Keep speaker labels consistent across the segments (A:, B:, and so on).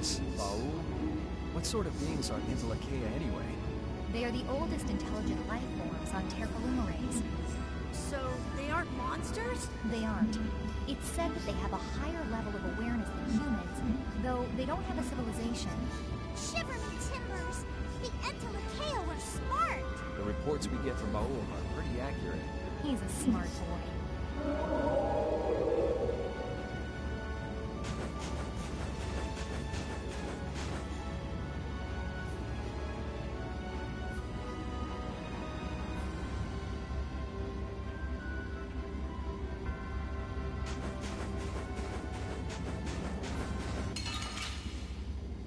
A: beings. Baul? What sort of beings are Intellicaea anyway?
B: They are the oldest intelligent life forms on Terralumites.
C: So, they aren't monsters?
B: They aren't. It's said that they have a higher level of awareness than humans, though they don't have a civilization.
D: Shiver me timbers! The Intellicaea were smart!
A: The reports we get from Baul are pretty accurate.
B: He's a smart boy.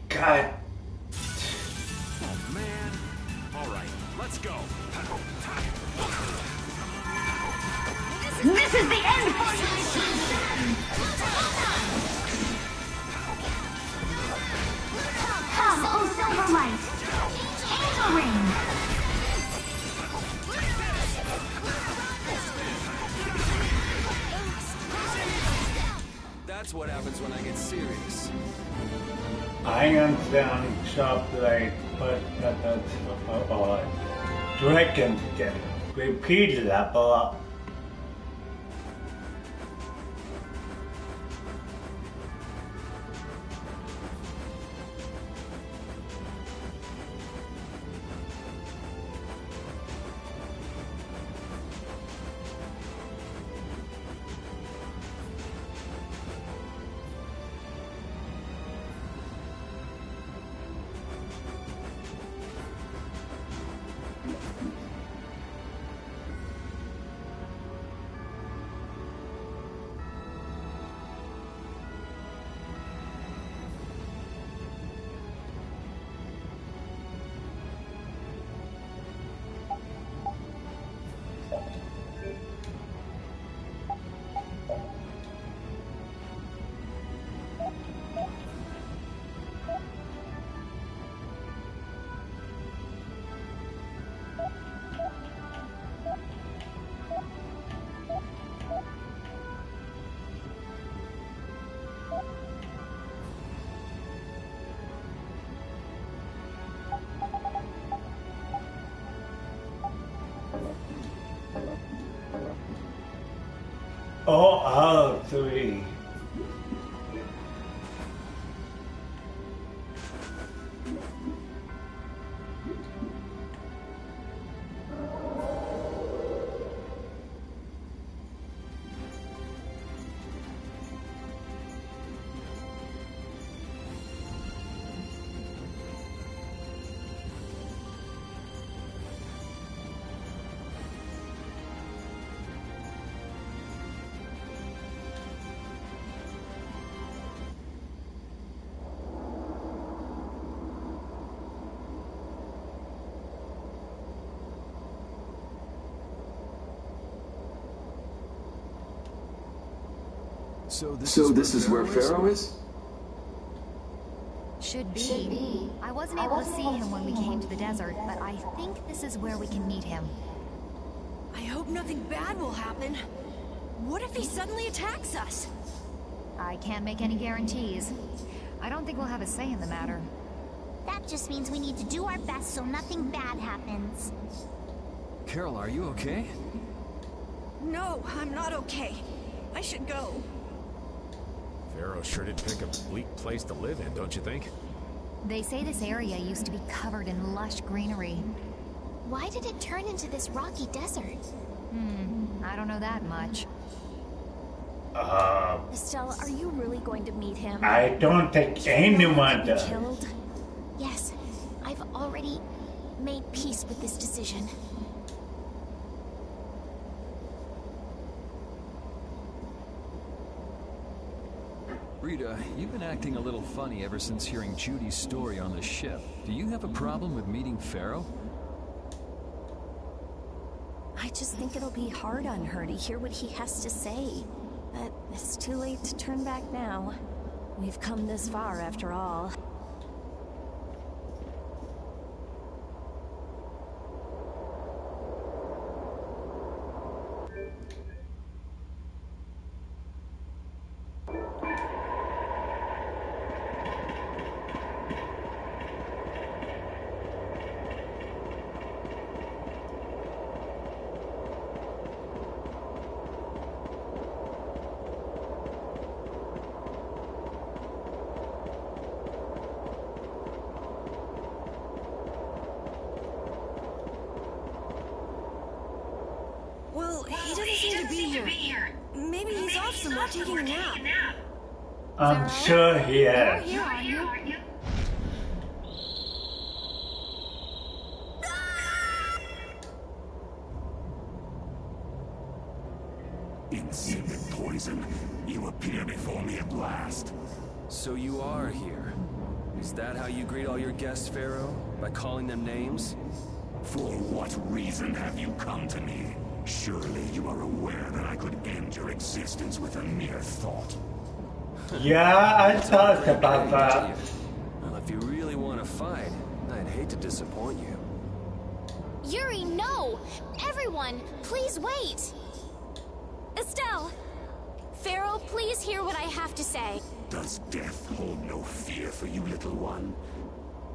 E: God.
F: Oh man. Alright, let's go.
D: This is the end for you! Come, oh Silverlight! Angel Ring!
A: That's what happens when I get serious.
E: I am sounding sharp like but dragon again. Repeat that but oh, three.
A: So this is where Pharaoh is?
B: Should be. I wasn't able to see him when we came to the desert, but I think this is where we can meet him.
C: I hope nothing bad will happen. What if he suddenly attacks us?
B: I can't make any guarantees. I don't think we'll have a say in the matter.
D: That just means we need to do our best so nothing bad happens.
A: Carol, are you okay?
C: No, I'm not okay. I should go.
F: Pharaoh sure did pick a bleak place to live in, don't you think?
B: They say this area used to be covered in lush greenery.
D: Why did it turn into this rocky desert?
B: I don't know that much.
C: Estelle, are you really going to meet him?
E: I don't think anyone does.
C: Killed?
D: Yes, I've already made peace with this decision.
A: Rita, you've been acting a little funny ever since hearing Judy's story on the ship. Do you have a problem with meeting Pharaoh?
C: I just think it'll be hard on her to hear what he has to say. But it's too late to turn back now. We've come this far after all. to be here? Maybe he's off somewhere taking a nap.
E: I'm sure he is.
B: You're here, aren't you?
G: Insipid poison, you appear before me at last.
H: So you are here. Is that how you greet all your guests, Pharaoh? By calling them names?
G: For what reason have you come to me? Surely you are aware that I could end your existence with a mere thought.
E: Yeah, I thought about that.
H: Well, if you really want to fight, I'd hate to disappoint you.
D: Yuri, no! Everyone, please wait! Estelle! Pharaoh, please hear what I have to say.
G: Does death hold no fear for you, little one?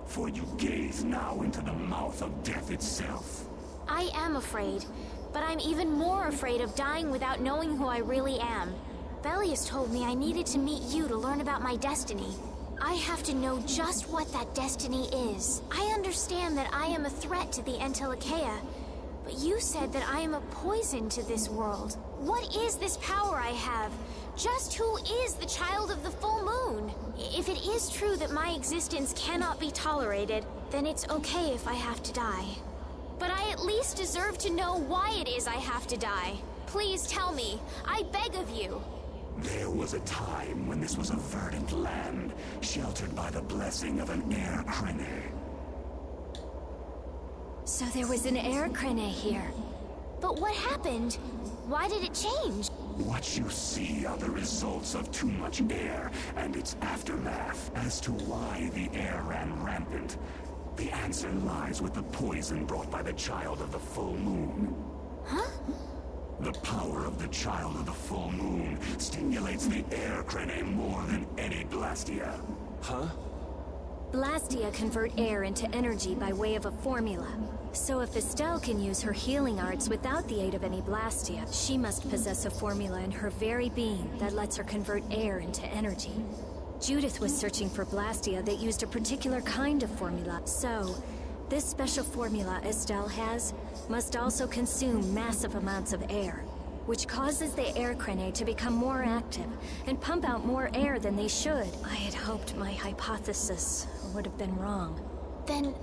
G: For you gaze now into the mouth of death itself.
D: I am afraid, but I'm even more afraid of dying without knowing who I really am. Belius told me I needed to meet you to learn about my destiny. I have to know just what that destiny is. I understand that I am a threat to the Entelikeia, but you said that I am a poison to this world. What is this power I have? Just who is the child of the full moon? If it is true that my existence cannot be tolerated, then it's okay if I have to die. But I at least deserve to know why it is I have to die. Please tell me. I beg of you.
G: There was a time when this was a verdant land, sheltered by the blessing of an air crane.
C: So there was an air crane here.
D: But what happened? Why did it change?
G: What you see are the results of too much air and its aftermath. As to why the air ran rampant, the answer lies with the poison brought by the child of the full moon.
D: Huh?
G: The power of the child of the full moon stimulates the air crane more than any Blastia.
H: Huh?
C: Blastia convert air into energy by way of a formula. So if Estelle can use her healing arts without the aid of any Blastia, she must possess a formula in her very being that lets her convert air into energy. Judith was searching for Blastia that used a particular kind of formula, so this special formula Estelle has must also consume massive amounts of air, which causes the air crane to become more active and pump out more air than they should. I had hoped my hypothesis would have been wrong.
D: Then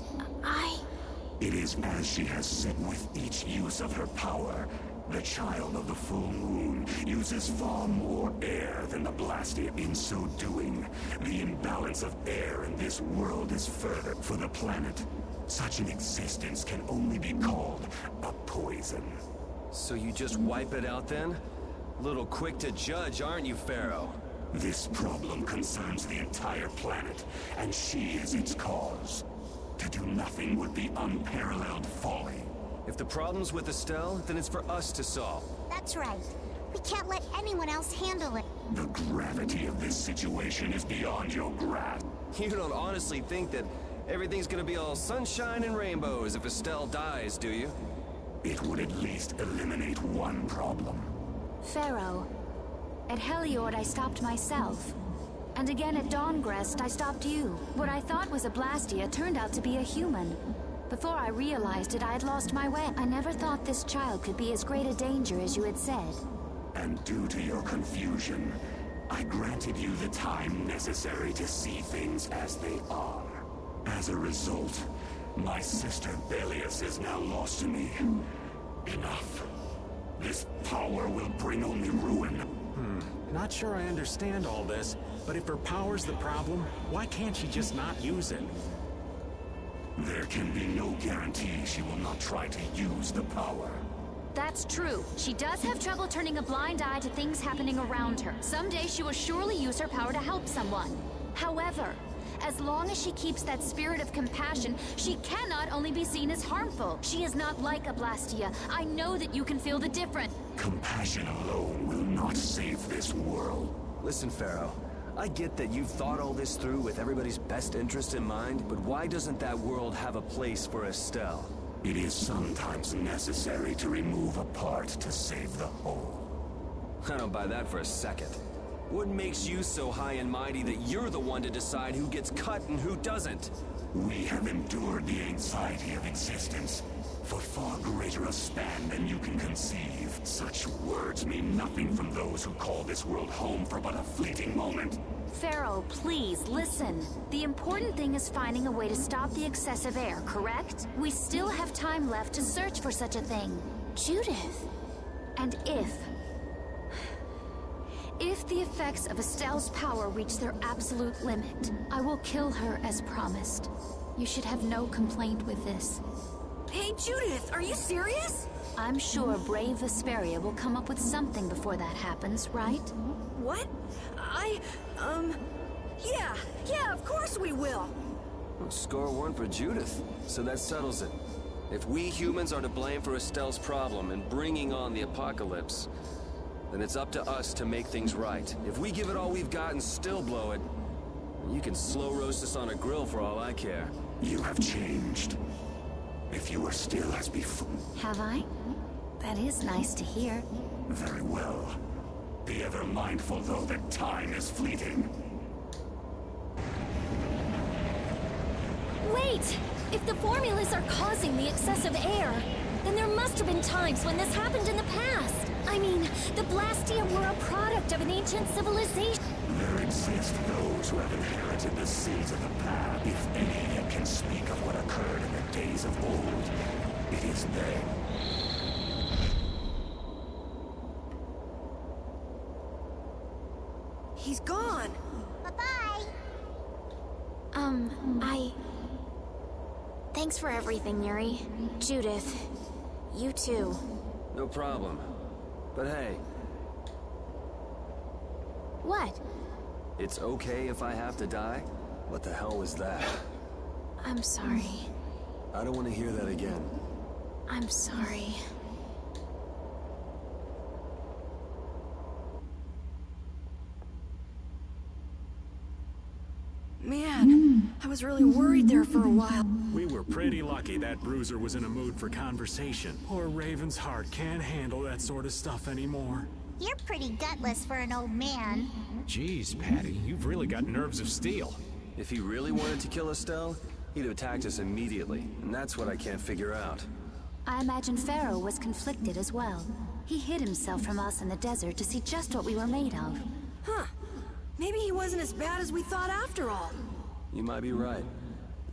G: It is as she has said, with each use of her power, the child of the full moon uses far more air than the Blastia. In so doing, the imbalance of air in this world is further for the planet. Such an existence can only be called a poison.
H: So you just wipe it out then? Little quick to judge, aren't you, Pharaoh?
G: This problem concerns the entire planet, and she is its cause. To do nothing would be unparalleled folly.
H: If the problem's with Estelle, then it's for us to solve.
B: That's right. We can't let anyone else handle it.
G: The gravity of this situation is beyond your grasp.
H: You don't honestly think that everything's gonna be all sunshine and rainbows if Estelle dies, do you?
G: It would at least eliminate one problem.
B: Pharaoh, at Heliord I stopped myself. And again at Dawngrest I stopped you. What I thought was a Blastia turned out to be a human. Before I realized it, I had lost my way. I never thought this child could be as great a danger as you had said.
G: And due to your confusion, I granted you the time necessary to see things as they are. As a result, my sister Belius is now lost to me. Enough. This power will bring only ruin.
F: Not sure I understand all this, but if her power's the problem, why can't she just not use it?
G: There can be no guarantee she will not try to use the power.
B: That's true. She does have trouble turning a blind eye to things happening around her. Someday she will surely use her power to help someone. However, as long as she keeps that spirit of compassion, she cannot only be seen as harmful. She is not like a Blastia. I know that you can feel the difference.
G: Compassion alone will not save this world.
H: Listen, Pharaoh, I get that you've thought all this through with everybody's best interest in mind, but why doesn't that world have a place for Estelle?
G: It is sometimes necessary to remove a part to save the whole.
H: I don't buy that for a second. What makes you so high and mighty that you're the one to decide who gets cut and who doesn't?
G: We have endured the anxiety of existence, For far greater a span than you can conceive, such words mean nothing from those who call this world home for but a fleeting moment.
B: Pharaoh, please, listen. The important thing is finding a way to stop the excessive air, correct? We still have time left to search for such a thing.
D: Judith.
B: And if the effects of Estelle's power reach their absolute limit, I will kill her as promised. You should have no complaint with this.
C: Hey, Judith, are you serious?
B: I'm sure brave Vesperia will come up with something before that happens, right?
C: What? Yeah, of course we will.
H: Well, score one for Judith, so that settles it. If we humans are to blame for Estelle's problem and bringing on the apocalypse, then it's up to us to make things right. If we give it all we've got and still blow it, you can slow roast us on a grill for all I care.
G: You have changed. If you are still as before...
B: Have I? That is nice to hear.
G: Very well. Be ever mindful, though, that time is fleeting.
C: Wait! If the formulas are causing the excessive air, then there must have been times when this happened in the past. I mean, the Blastia were a product of an ancient civilization.
G: There exist those who have inherited the sins of the past. If any yet can speak of what occurred in the days of old, it is them.
C: He's gone.
D: Bye-bye. Thanks for everything, Yuri. Judith, you too.
H: No problem. But hey,
D: What?
H: it's okay if I have to die? What the hell was that?
D: I'm sorry.
H: I don't want to hear that again.
D: I'm sorry.
C: Man, I was really worried there for a while.
F: We were pretty lucky that Bruiser was in a mood for conversation. Poor Raven's heart can't handle that sort of stuff anymore.
I: You're pretty gutless for an old man.
F: Jeez, Patty, you've really got nerves of steel.
H: If he really wanted to kill Estelle, he'd have attacked us immediately, and that's what I can't figure out.
B: I imagine Pharaoh was conflicted as well. He hid himself from us in the desert to see just what we were made of.
C: Huh. Maybe he wasn't as bad as we thought after all.
H: You might be right.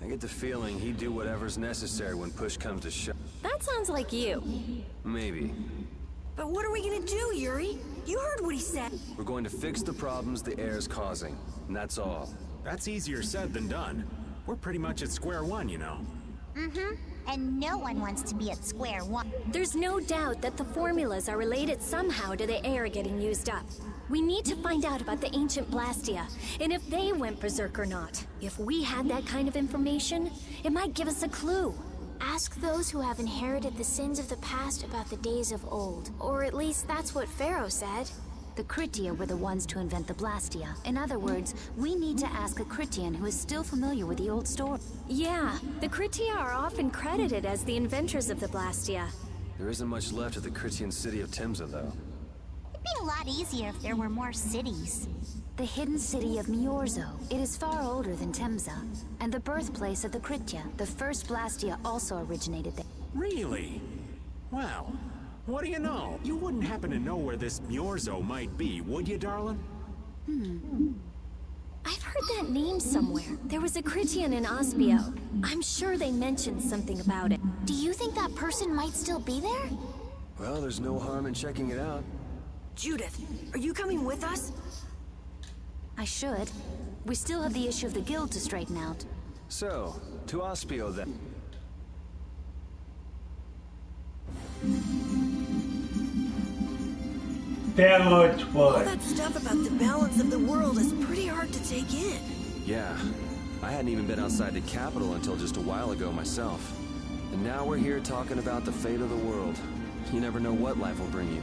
H: I get the feeling he'd do whatever's necessary when push comes to shove.
C: That sounds like you.
H: Maybe.
C: But what are we gonna do, Yuri? You heard what he said.
H: We're going to fix the problems the air's causing, and that's all.
F: That's easier said than done. We're pretty much at square one, you know.
I: Mm-hmm. And no one wants to be at square one.
C: There's no doubt that the formulas are related somehow to the air getting used up. We need to find out about the ancient Blastia, and if they went berserk or not. If we had that kind of information, it might give us a clue.
D: Ask those who have inherited the sins of the past about the days of old. Or at least that's what Pharaoh said.
B: The Kritia were the ones to invent the Blastia. In other words, we need to ask a Kritian who is still familiar with the old story.
C: Yeah, the Kritia are often credited as the inventors of the Blastia.
H: There isn't much left of the Kritian city of Timza, though.
I: It'd be a lot easier if there were more cities.
B: The hidden city of Miorzo. It is far older than Temza, and the birthplace of the Kritia. The first Blastia also originated there.
F: Really? Well, what do you know? You wouldn't happen to know where this Miorzo might be, would you, darling?
C: I've heard that name somewhere. There was a Kritian in Ospio. I'm sure they mentioned something about it.
D: Do you think that person might still be there?
H: Well, there's no harm in checking it out.
C: Judith, are you coming with us?
B: I should. We still have the issue of the guild to straighten out.
H: So, to Ospio then.
E: That looks
C: All
E: fun.
C: that stuff about the balance of the world is pretty hard to take in.
H: Yeah, I hadn't even been outside the capital until just a while ago myself. And now we're here talking about the fate of the world. You never know what life will bring you.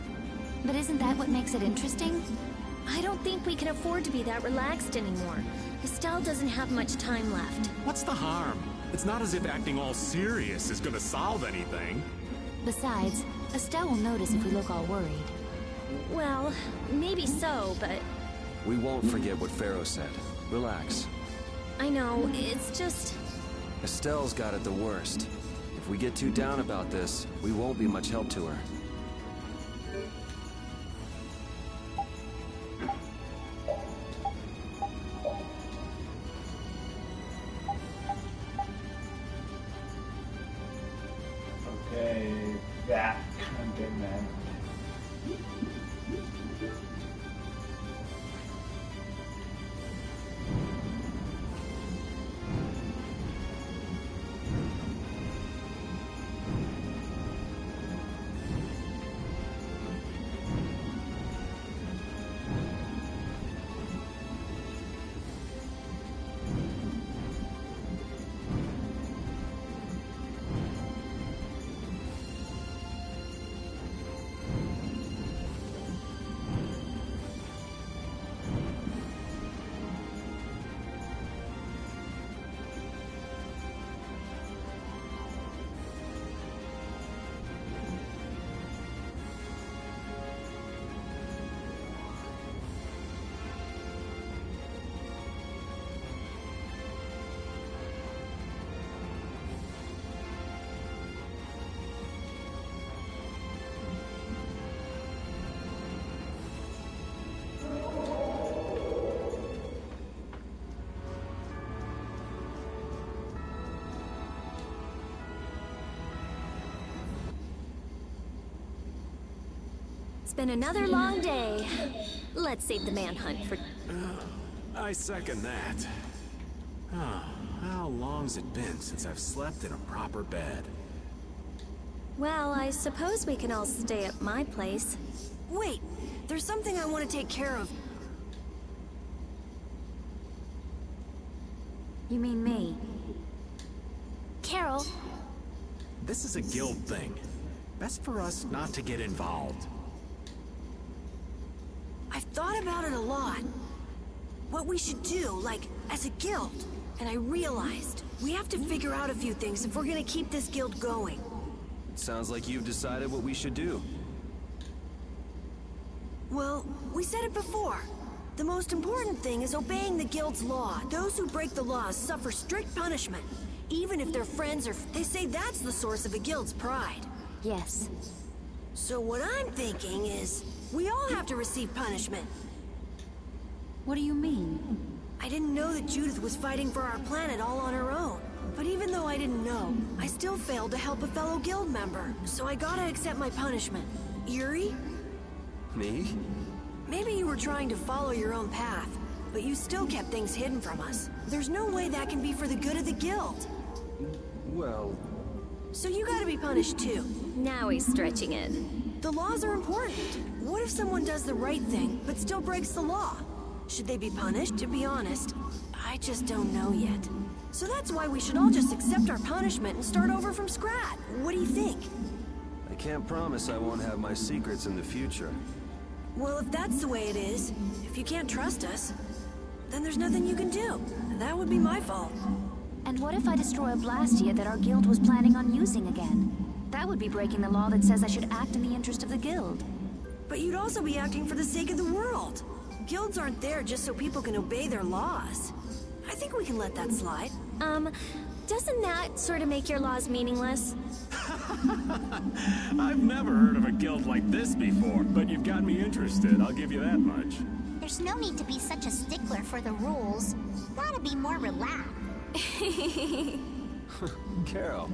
B: But isn't that what makes it interesting?
C: I don't think we can afford to be that relaxed anymore. Estelle doesn't have much time left.
F: What's the harm? It's not as if acting all serious is gonna solve anything.
B: Besides, Estelle will notice if we look all worried.
C: Well, maybe so, but
H: We won't forget what Pharaoh said. Relax.
C: I know, it's just...
H: Estelle's got it the worst. If we get too down about this, we won't be much help to her.
E: Okay, that condiment.
C: It's been another long day. Let's save the manhunt for...
F: I second that. How long's it been since I've slept in a proper bed?
C: Well, I suppose we can all stay at my place.
J: Wait, there's something I want to take care of.
B: You mean me?
D: Carol,
F: This is a guild thing. Best for us not to get involved.
J: I've thought about it a lot. What we should do, like, as a guild. And I realized we have to figure out a few things if we're gonna keep this guild going.
H: It sounds like you've decided what we should do.
J: Well, we said it before. The most important thing is obeying the guild's law. Those who break the laws suffer strict punishment. Even if they're friends or... They say that's the source of a guild's pride.
B: Yes.
J: So what I'm thinking is, we all have to receive punishment.
B: What do you mean?
J: I didn't know that Judith was fighting for our planet all on her own. But even though I didn't know, I still failed to help a fellow guild member. So I gotta accept my punishment. Yuri?
H: Me?
J: Maybe you were trying to follow your own path, but you still kept things hidden from us. There's no way that can be for the good of the guild.
H: Well...
J: So you gotta be punished too.
C: Now he's stretching it.
J: The laws are important. What if someone does the right thing, but still breaks the law? Should they be punished? To be honest, I just don't know yet. So that's why we should all just accept our punishment and start over from scratch. What do you think?
H: I can't promise I won't have my secrets in the future.
J: Well, if that's the way it is, if you can't trust us, then there's nothing you can do. That would be my fault.
B: And what if I destroy a Blastia that our guild was planning on using again? That would be breaking the law that says I should act in the interest of the guild.
J: But you'd also be acting for the sake of the world. Guilds aren't there just so people can obey their laws. I think we can let that slide.
C: Doesn't that sort of make your laws meaningless?
F: I've never heard of a guild like this before, but you've got me interested, I'll give you that much.
I: There's no need to be such a stickler for the rules. Gotta be more relaxed.
H: Carol,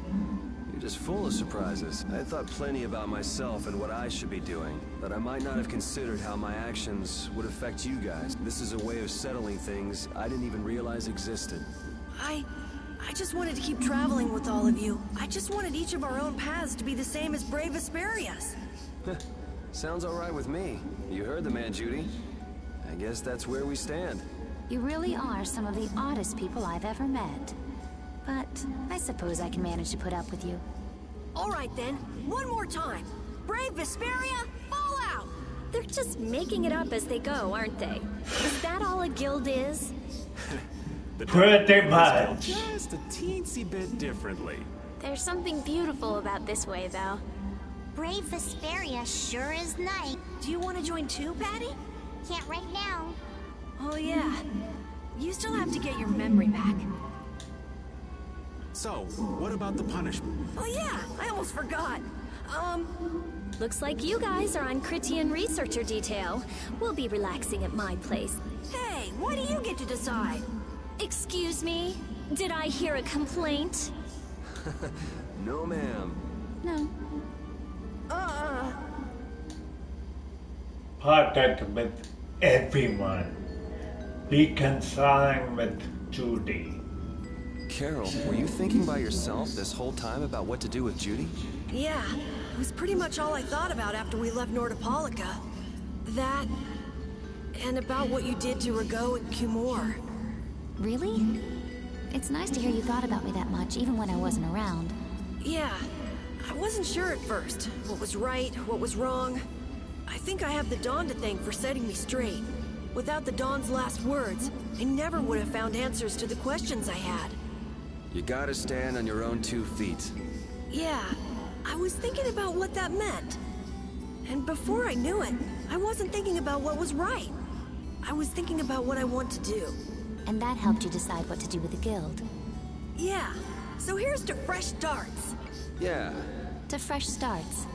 H: you're just full of surprises. I thought plenty about myself and what I should be doing, but I might not have considered how my actions would affect you guys. This is a way of settling things I didn't even realize existed.
J: I just wanted to keep traveling with all of you. I just wanted each of our own paths to be the same as Brave Vesperia's.
H: Sounds all right with me. You heard the man, Judy. I guess that's where we stand.
B: You really are some of the oddest people I've ever met. But I suppose I can manage to put up with you.
J: All right then, one more time. Brave Vesperia, fall out!
C: They're just making it up as they go, aren't they? Is that all a guild is?
E: Pretty much.
F: Just a teensy bit differently.
D: there's something beautiful about this way, though.
I: Brave Vesperia sure is nice.
J: Do you want to join too, Patty?
I: Can't right now.
J: Oh yeah. You still have to get your memory back.
F: So, what about the punishment?
J: Oh yeah, I almost forgot.
C: Looks like you guys are on Critian researcher detail. We'll be relaxing at my place.
J: Hey, why do you get to decide?
C: Excuse me? Did I hear a complaint?
H: No, ma'am.
B: No.
E: Parted with everyone. Reconciling with Judy.
H: Carol, were you thinking by yourself this whole time about what to do with Judy?
J: Yeah, it was pretty much all I thought about after we left Nordopolica. That, and about what you did to Rago and Cumore.
B: Really? It's nice to hear you thought about me that much, even when I wasn't around.
J: Yeah, I wasn't sure at first. What was right, what was wrong. I think I have the Dawn to thank for setting me straight. Without the Dawn's last words, I never would have found answers to the questions I had.
H: You gotta stand on your own 2 feet.
J: Yeah, I was thinking about what that meant. And before I knew it, I wasn't thinking about what was right. I was thinking about what I want to do.
B: And that helped you decide what to do with the guild.
J: Yeah, so here's to fresh starts.
H: Yeah.
B: To fresh starts.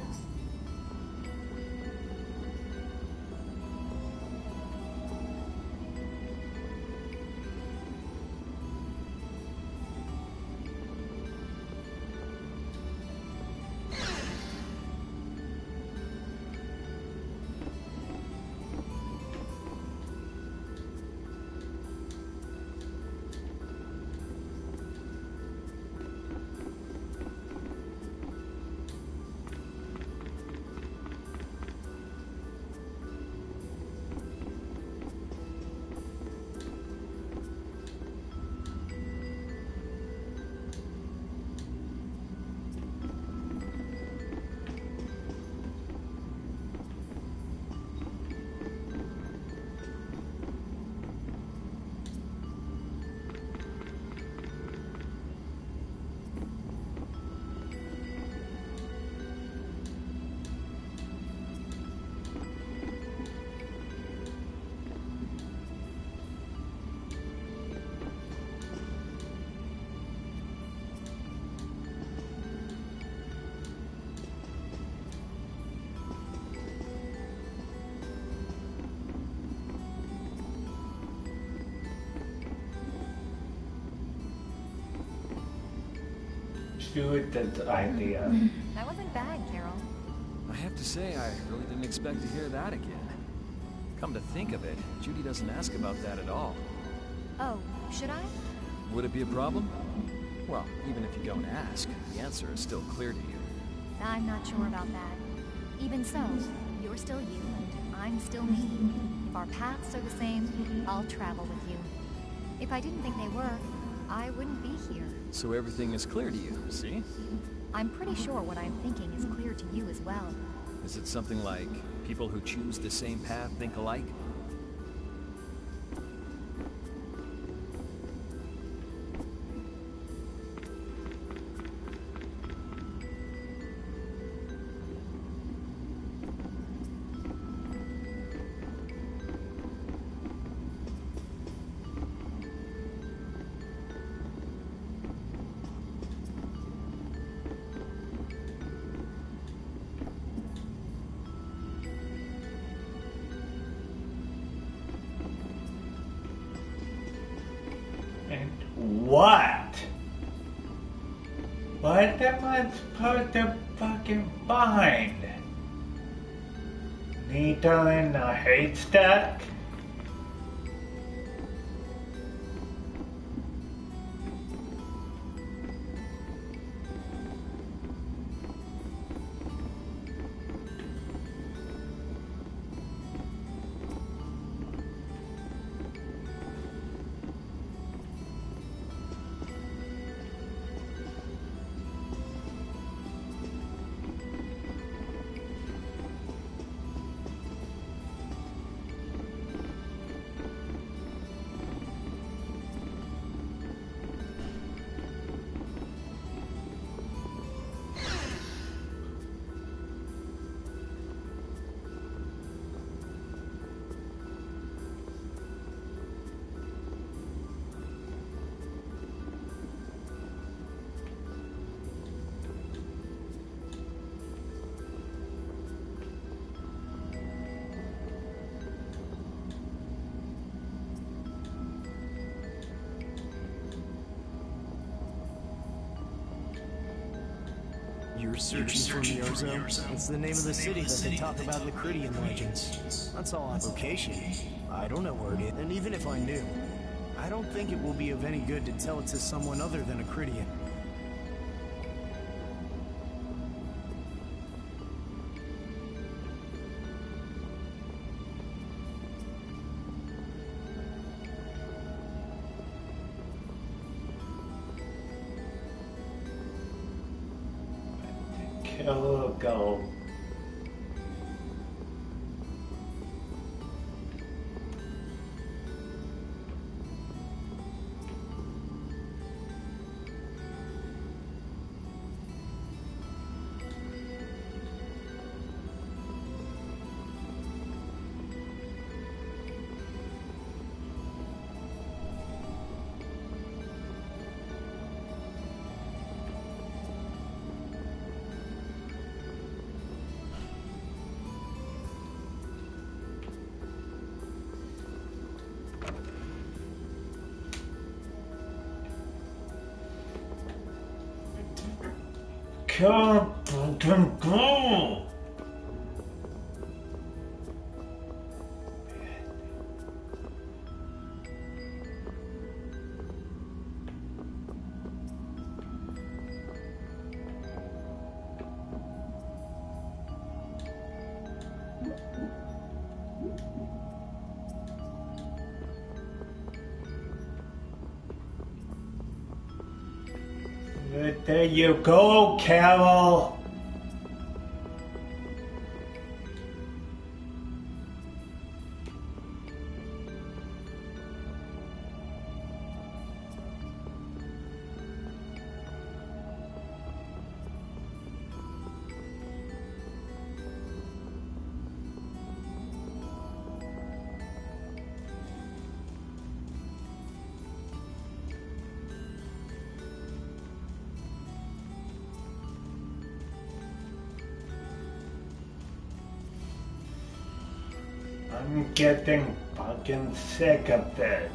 E: Student's idea.
K: That wasn't bad, Carol.
A: I have to say, I really didn't expect to hear that again. Come to think of it, Judy doesn't ask about that at all.
K: Oh, should I?
A: Would it be a problem? Well, even if you don't ask, the answer is still clear to you.
K: I'm not sure about that. Even so, you're still you, and I'm still me. If our paths are the same, I'll travel with you. If I didn't think they were, I wouldn't be here.
A: So everything is clear to you, see?
K: I'm pretty sure what I'm thinking is clear to you as well.
A: Is it something like people who choose the same path think alike?
E: What? What am I supposed to fucking find? Needle in a haystack?
L: You're searching for Mierzo? It's the name of the city that they talk about in the Cridian legends. That's all on location. I don't know where it is, and even if I knew, I don't think it will be of any good to tell it to someone other than a Cridian.
E: Go. Can't go. There you go, Carol. I'm getting fucking sick of this.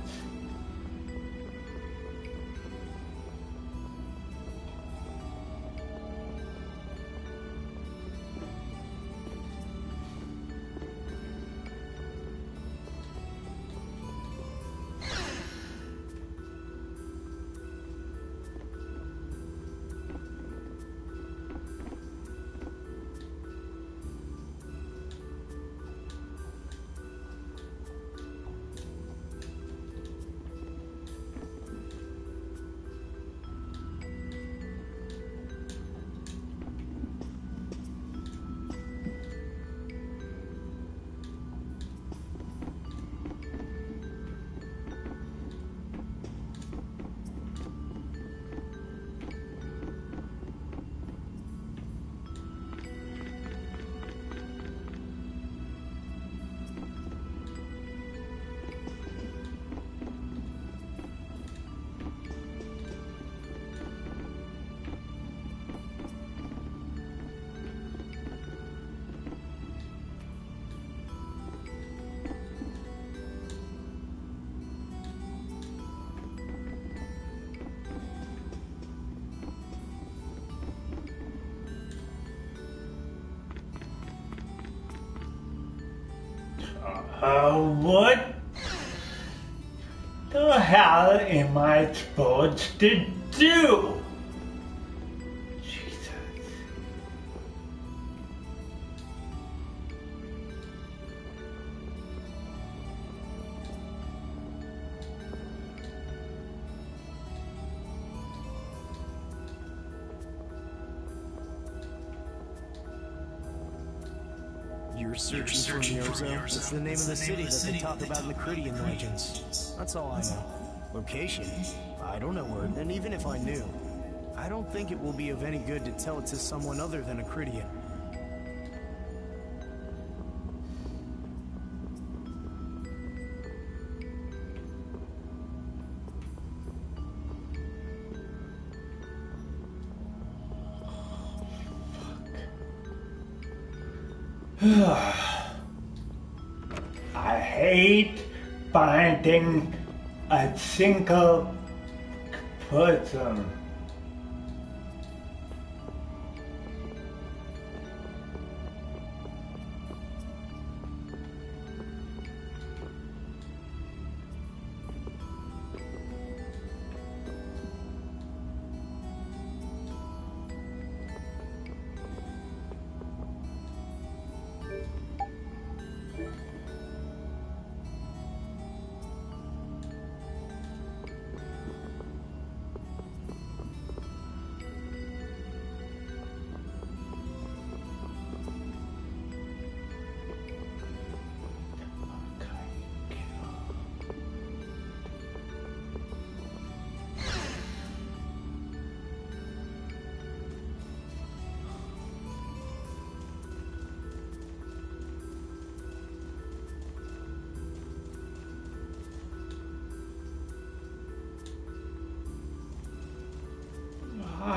E: What the hell am I supposed to do? Jesus.
L: You're searching for Mierzo? It's the name of the city that they talk about in the Cridian legends. That's all I know. Location? I don't know where, and even if I knew, I don't think it will be of any good to tell it to someone other than a Cridian.
E: I hate finding a single person.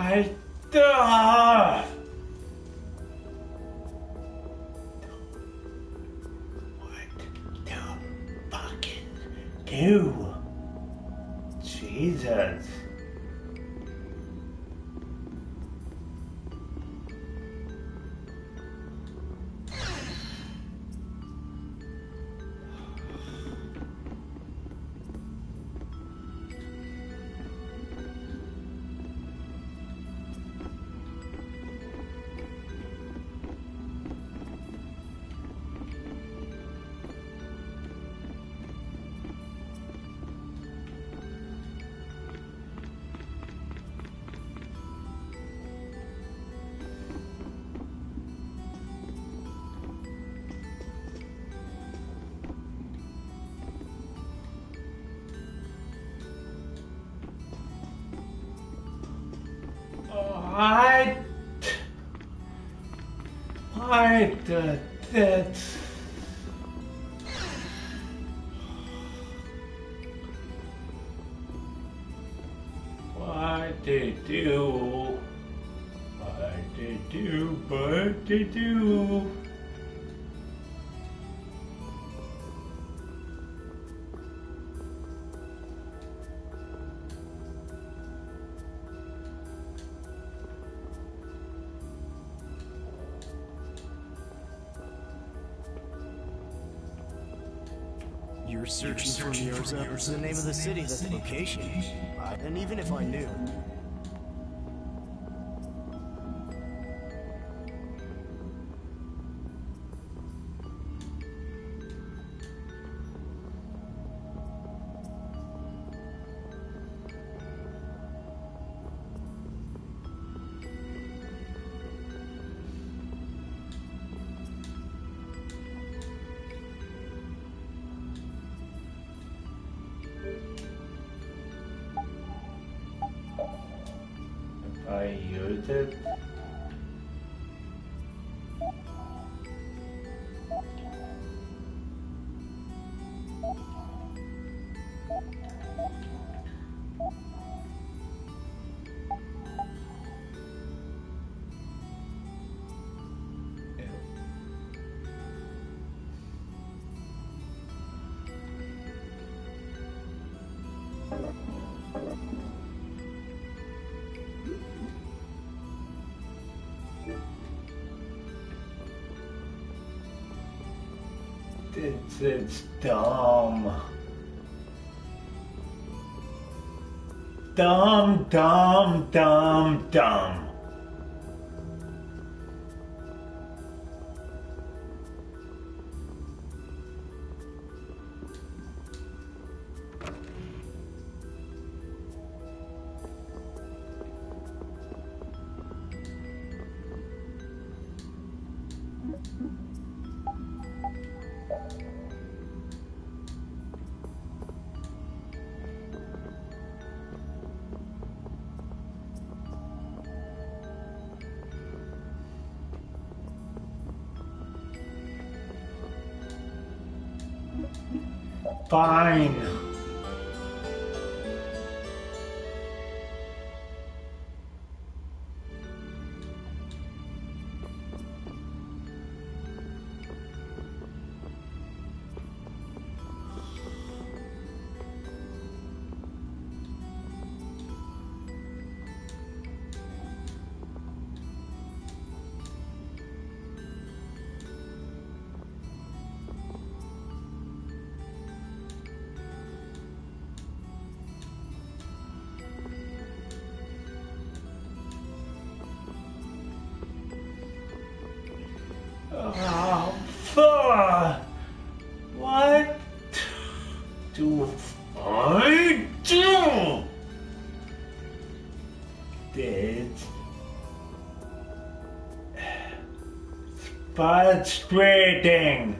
E: What the? Fucking do? Jesus. That's... What they do? What they do? What they do?
L: You're searching for Mirza? It's the name of the city, that's the location. And even if I knew...
E: I use it. It's dumb. Dumb, dumb, dumb, dumb. Fine. Oh, fuck! What do I do? It's frustrating.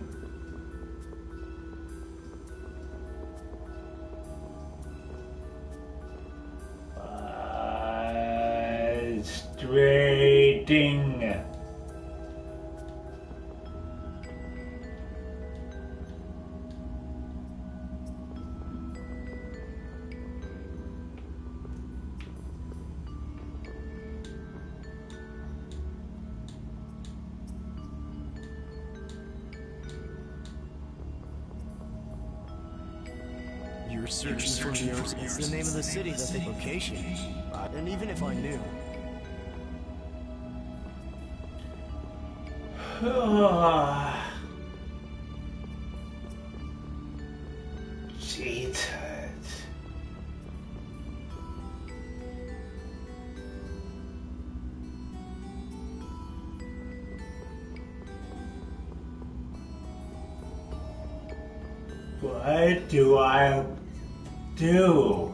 E: Frustrating.
L: searching for yours. It's the name of the city that they location. And even if I knew.
E: Jesus. What do I do?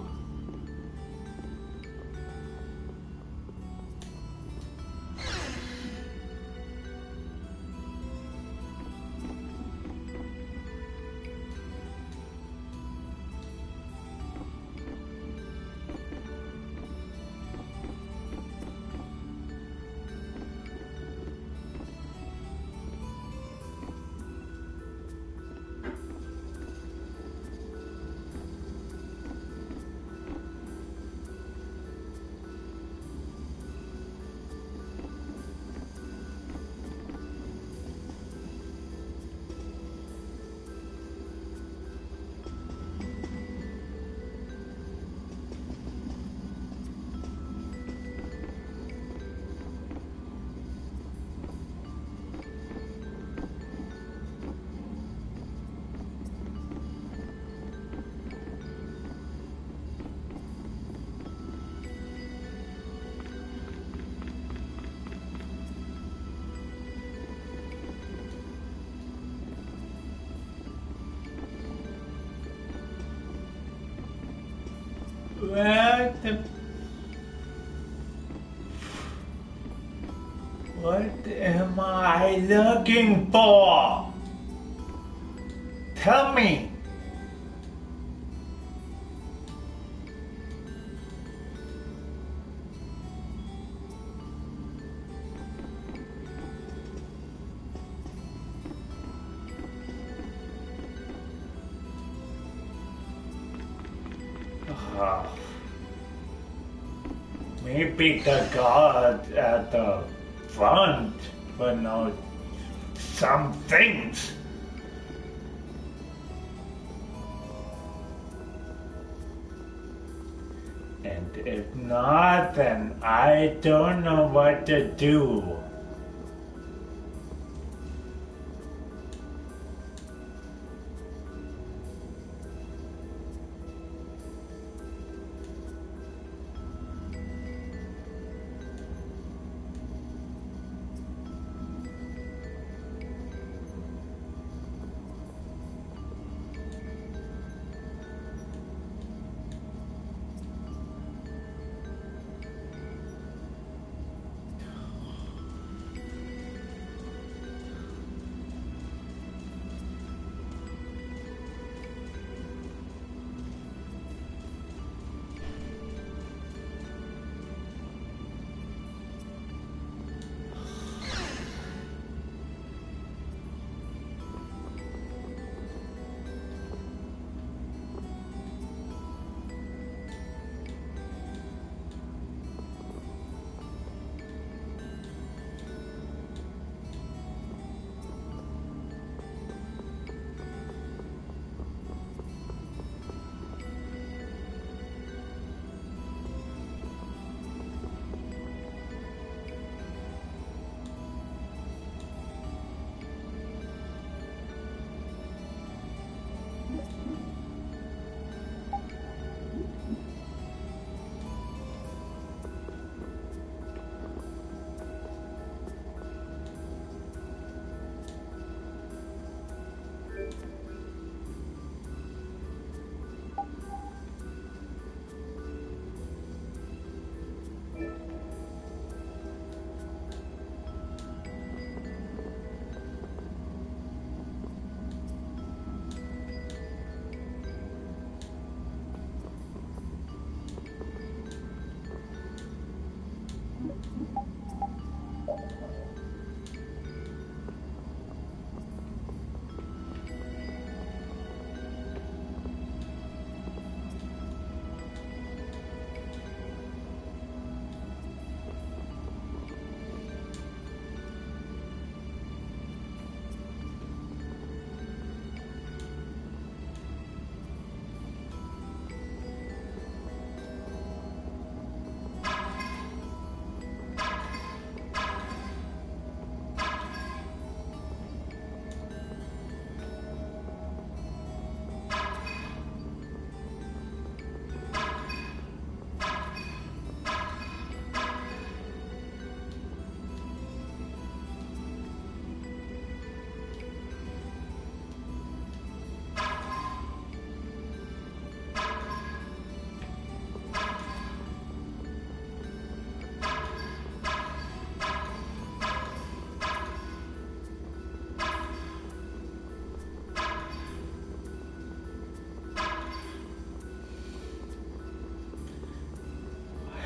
E: What am I looking for? Tell me. Maybe the guard at the front will know some things. And if not, then I don't know what to do.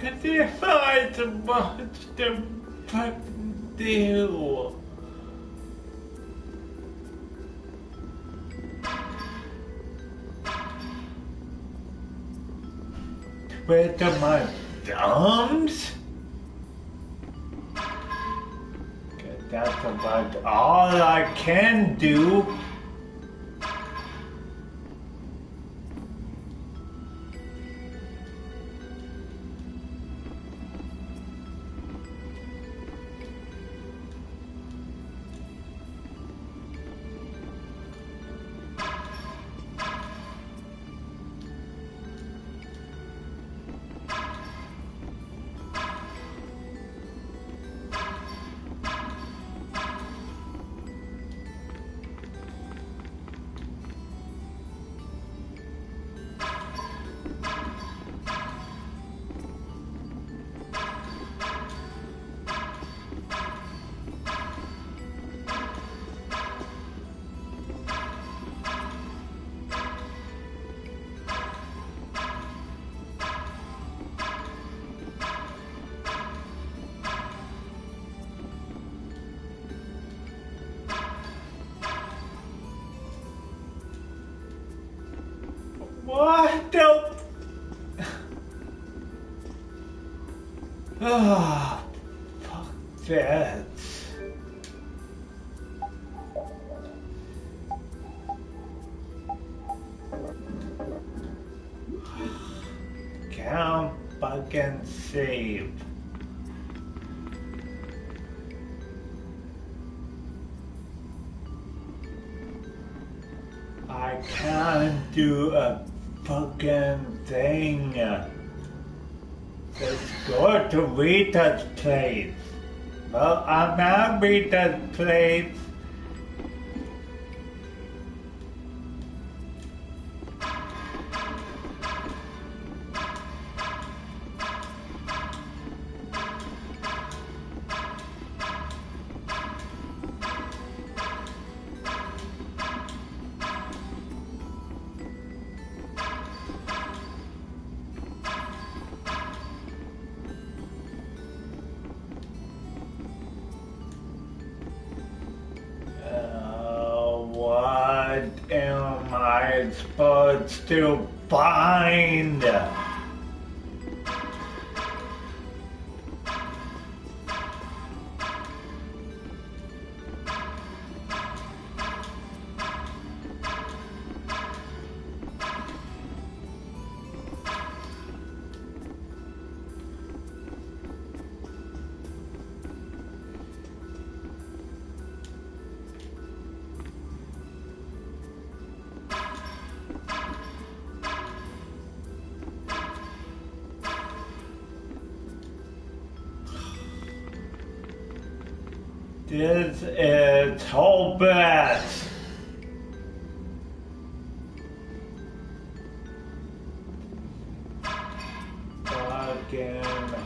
E: If I want to fucking do. With my thumbs? That's about all I can do. What the? Ah, fuck that. Can't fucking save. I can't do a fucking thing. Let's go to Rita's place. Well, I'm at Rita's place. What am I supposed to find? This is hopeless. Fucking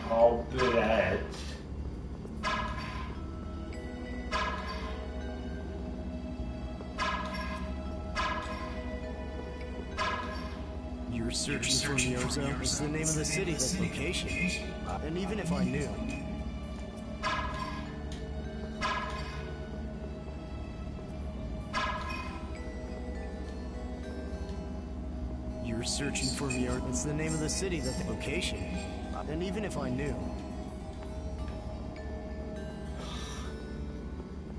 E: hopeless.
L: You're searching for Miozo? It's the name of the city, the location. And even if I knew... You're searching for Miozo? It's the name of the city, the location. And even if I knew...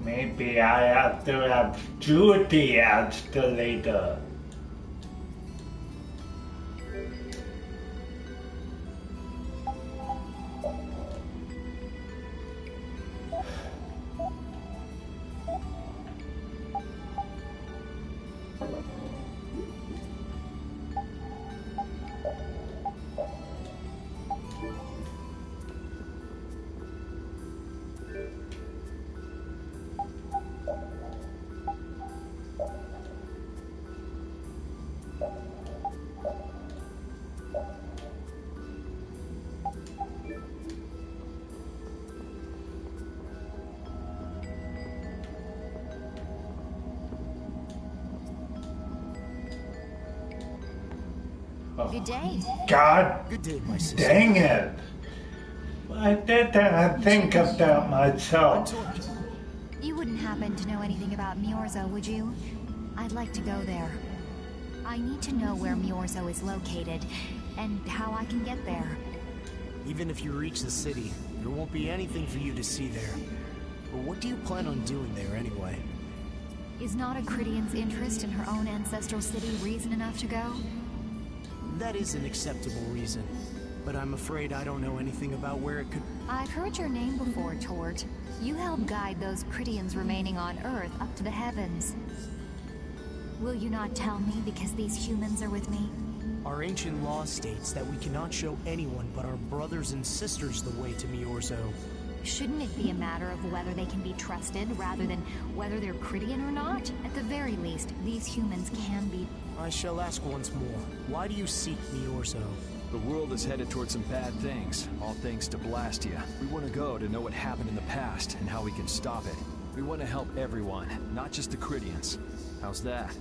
E: Maybe I have to have Judy as the leader.
K: Good day.
E: God
L: Good day, my sister.
E: dang it. I didn't think of that myself.
K: You wouldn't happen to know anything about Miorzo, would you? I'd like to go there. I need to know where Miorzo is located, and how I can get there.
L: Even if you reach the city, there won't be anything for you to see there. But what do you plan on doing there anyway?
K: Is not a Cridian's interest in her own ancestral city reason enough to go?
L: That is an acceptable reason, but I'm afraid I don't know anything about where it could...
K: I've heard your name before, Tort. You helped guide those Cridians remaining on Earth up to the heavens. Will you not tell me because these humans are with me?
L: Our ancient law states that we cannot show anyone but our brothers and sisters the way to Miorzo.
K: Shouldn't it be a matter of whether they can be trusted rather than whether they're Cridian or not? At the very least, these humans can be...
L: I shall ask once more. Why do you seek Miorzo?
A: The world is headed towards some bad things, all thanks to Blastia. We want to go to know what happened in the past and how we can stop it. We want to help everyone, not just the Cridians. How's that?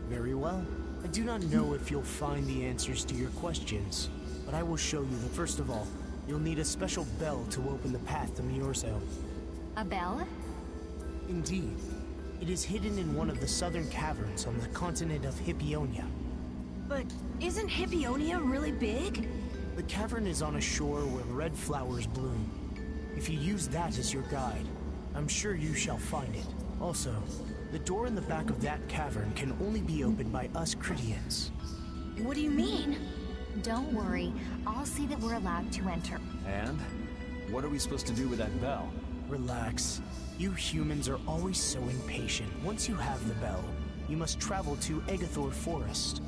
L: Very well. I do not know if you'll find the answers to your questions, but I will show you that first of all, you'll need a special bell to open the path to Miorzo.
K: A bell?
L: Indeed. It is hidden in one of the southern caverns on the continent of Hippionia.
J: But isn't Hippionia really big?
L: The cavern is on a shore where red flowers bloom. If you use that as your guide, I'm sure you shall find it. Also, the door in the back of that cavern can only be opened by us Cridians.
J: What do you mean?
K: Don't worry, I'll see that we're allowed to enter.
A: And? What are we supposed to do with that bell?
L: Relax. You humans are always so impatient. Once you have the bell, you must travel to Agathor Forest.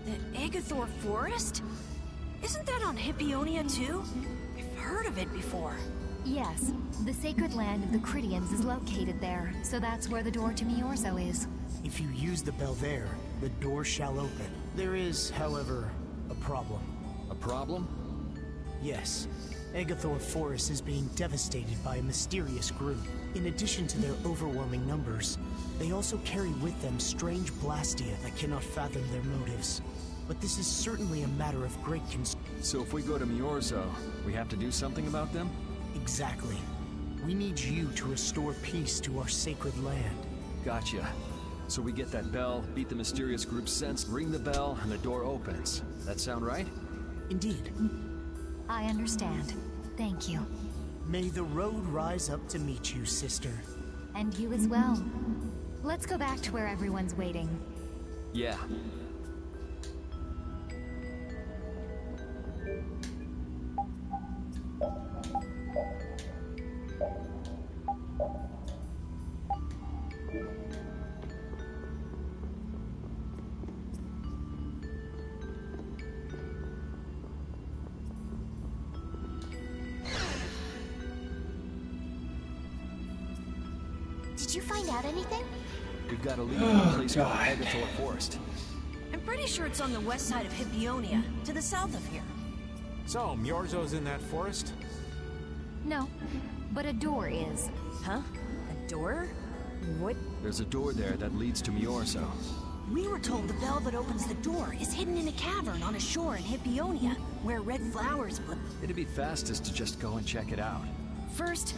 J: The Agathor Forest? Isn't that on Hippionia too? I've heard of it before.
K: Yes, the sacred land of the Cridians is located there, so that's where the door to Miorzo is.
L: If you use the bell there, the door shall open. There is, however, a problem.
A: A problem?
L: Yes. Agathor Forest is being devastated by a mysterious group. In addition to their overwhelming numbers, they also carry with them strange Blastia that cannot fathom their motives. But this is certainly a matter of great concern.
A: So if we go to Miorzo, we have to do something about them?
L: Exactly. We need you to restore peace to our sacred land.
A: Gotcha. So we get that bell, beat the mysterious group's sense, ring the bell, and the door opens. That sound right?
L: Indeed.
K: I understand. Thank you.
L: May the road rise up to meet you, sister.
K: And you as well. Let's go back to where everyone's waiting.
A: Yeah.
I: Did you find out anything?
A: We've got to leave a place called Agathor Forest.
J: I'm pretty sure it's on the west side of Hippionia, to the south of here.
F: So, Miorzo's in that forest?
K: No, but a door is.
J: Huh? A door? What?
A: There's a door there that leads to Miorzo.
J: We were told the bell that opens the door is hidden in a cavern on a shore in Hippionia, where red flowers bloom.
A: It'd be fastest to just go and check it out.
J: First,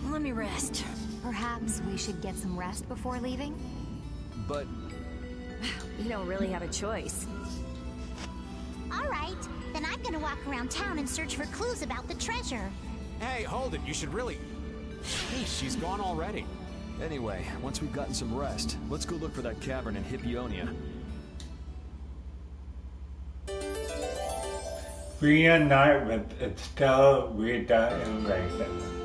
J: let me rest.
K: Perhaps we should get some rest before leaving?
A: But...
C: We don't really have a choice.
I: All right, then I'm gonna walk around town and search for clues about the treasure.
F: Hey, hold it. You should really... Hey, she's gone already.
A: Anyway, once we've gotten some rest, let's go look for that cavern in Hippionia.
E: Reunite with Estelle, Rita, and Raven.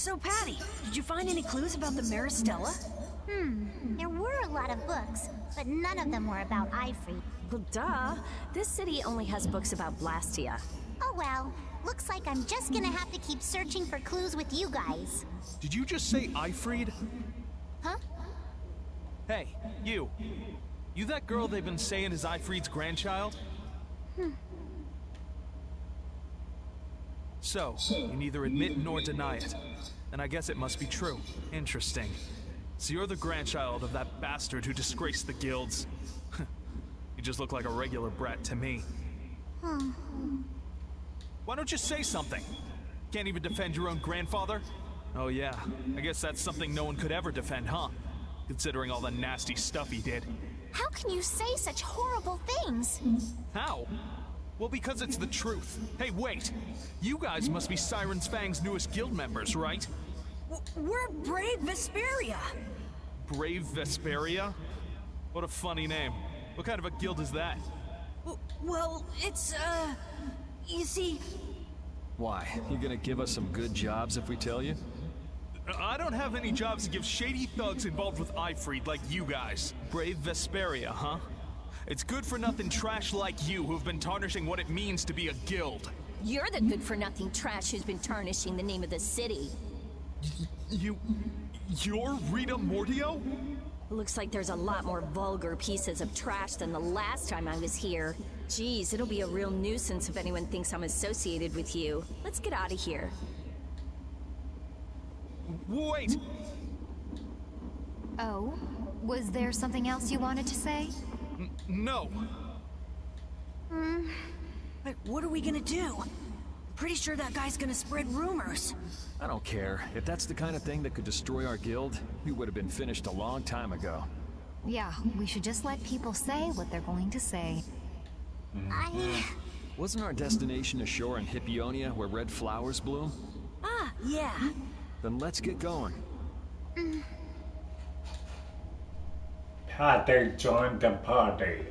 J: So, Patty, did you find any clues about the Maristella?
I: There were a lot of books, but none of them were about Ifrit.
C: Well, duh. This city only has books about Blastia.
I: Oh well, looks like I'm just gonna have to keep searching for clues with you guys.
M: Did you just say Ifrit?
I: Huh?
M: Hey, you. You that girl they've been saying is Ifrit's grandchild? So, you neither admit nor deny it. And I guess it must be true. Interesting. So you're the grandchild of that bastard who disgraced the guilds. You just look like a regular brat to me. Why don't you say something? Can't even defend your own grandfather? Oh yeah, I guess that's something no one could ever defend, huh? Considering all the nasty stuff he did.
D: How can you say such horrible things?
M: How? Well, because it's the truth. Hey, wait! You guys must be Siren's Fang's newest guild members, right?
J: We're Brave Vesperia.
M: Brave Vesperia? What a funny name. What kind of a guild is that?
J: Well, it's, you see...
A: Why? You gonna give us some good jobs if we tell you?
M: I don't have any jobs to give shady thugs involved with Ifrit like you guys. Brave Vesperia, huh? It's good-for-nothing trash like you who've been tarnishing what it means to be a guild.
C: You're the good-for-nothing trash who's been tarnishing the name of the city.
M: You're Rita Mordio?
C: Looks like there's a lot more vulgar pieces of trash than the last time I was here. Geez, it'll be a real nuisance if anyone thinks I'm associated with you. Let's get out of here.
M: Wait!
K: Oh? Was there something else you wanted to say?
M: No.
J: But what are we gonna do? Pretty sure that guy's gonna spread rumors.
A: I don't care. If that's the kind of thing that could destroy our guild, we would have been finished a long time ago.
K: Yeah, we should just let people say what they're going to say.
A: Wasn't our destination ashore in Hippionia where red flowers bloom?
J: Ah, yeah.
A: Then let's get going.
E: Patty joined the party.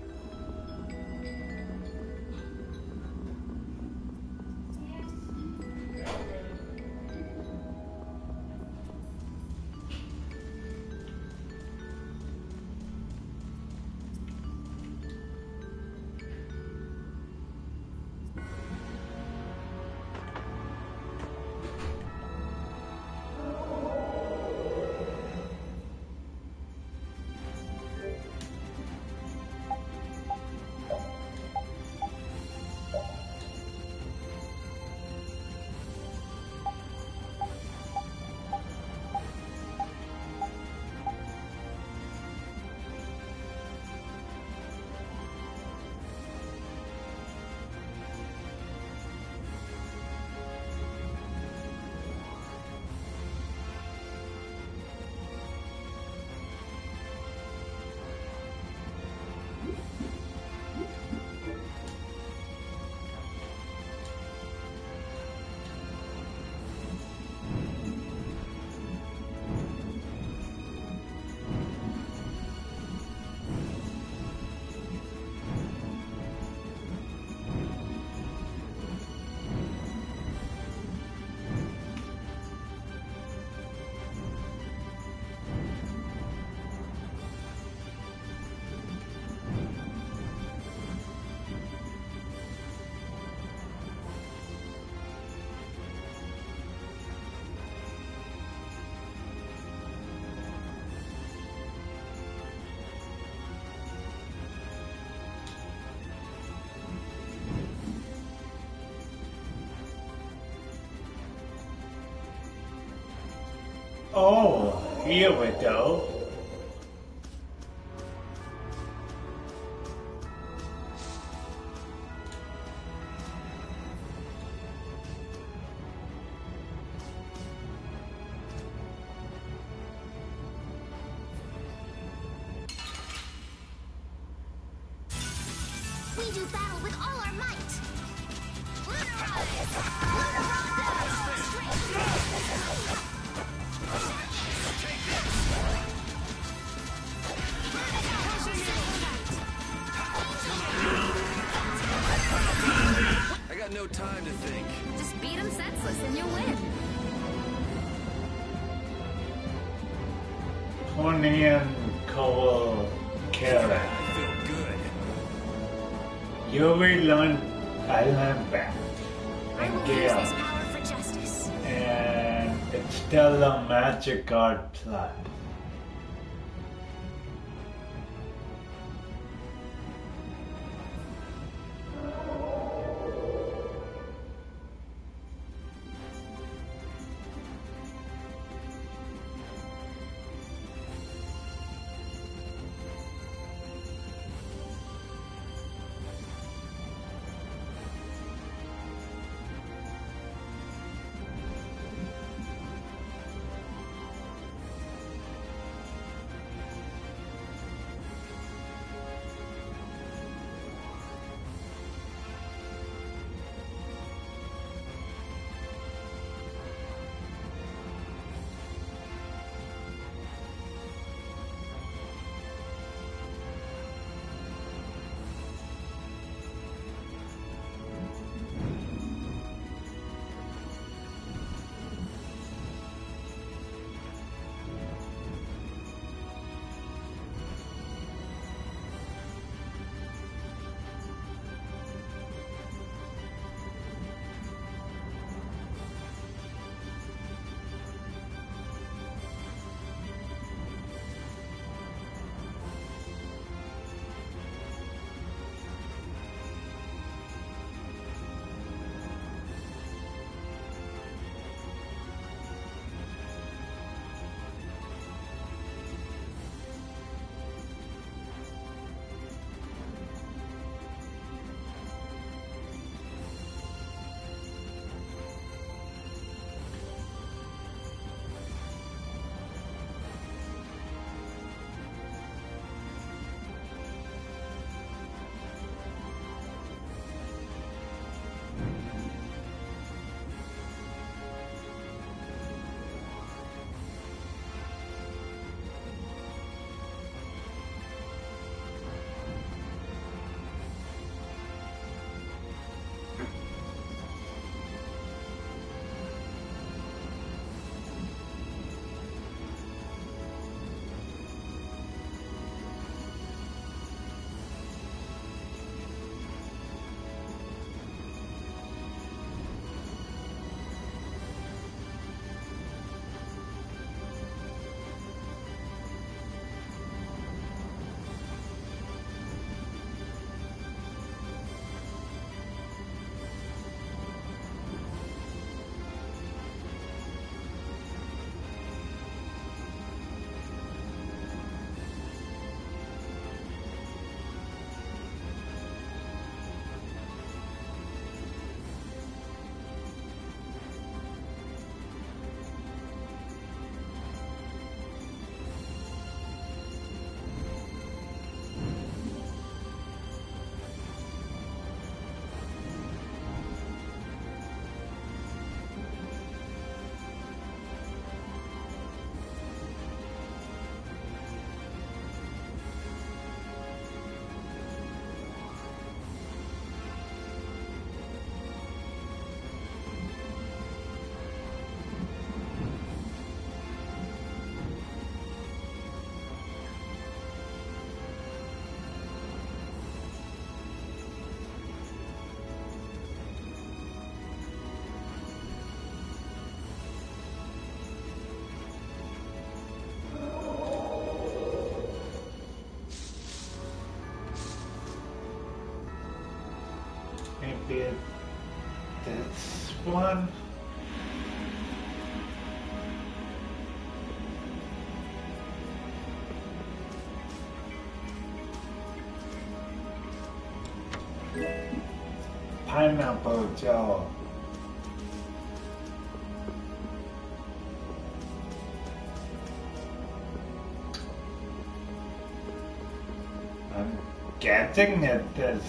E: Oh, here we go.
I: We do battle with all our might.
H: I got no time to think.
B: Just beat him senseless and you'll win.
E: Funny and cool killer.
F: I feel good.
E: You will learn Alan back
D: I
E: and
D: will use
E: Gale.
D: this power for justice.
E: And it's still a magic art plot. Maybe this one. Pineapple 叫 I'm getting at this.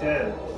E: dead.